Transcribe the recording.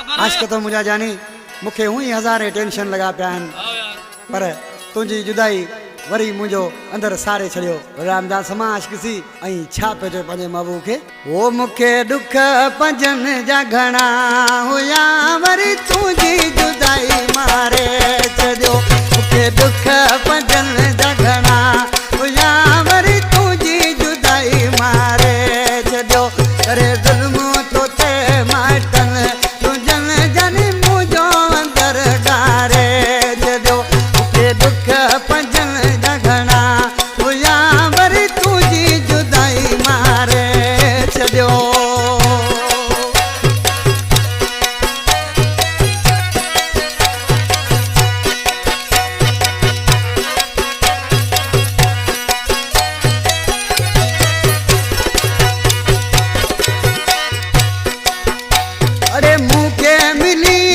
आज के तो मुझा जानी मुखे हुई हज़ारे टेंशन लगा पिया आहिनि पर तुझी जुदाई वरी मुझो अंदर सारे छड़ियो रामदास समाज किसी ऐं छा पे जो पंहिंजे महबूब के ओ मुखे दुख पंजन जा घणा हुया वरी तुझी जुदाई मारे छड़ियो मुखे दुख पंजन जा घणा हुया वरी तुझी जुदाई मारे छड़ियो करे ज़ुल्म तो ते माटन तुझन जन मुझो अंदर गारे छड़ियो मुखे दुख पंजन घणा हुया वरी तुझी जुदाई मारे छॾियो अरे मूंखे मिली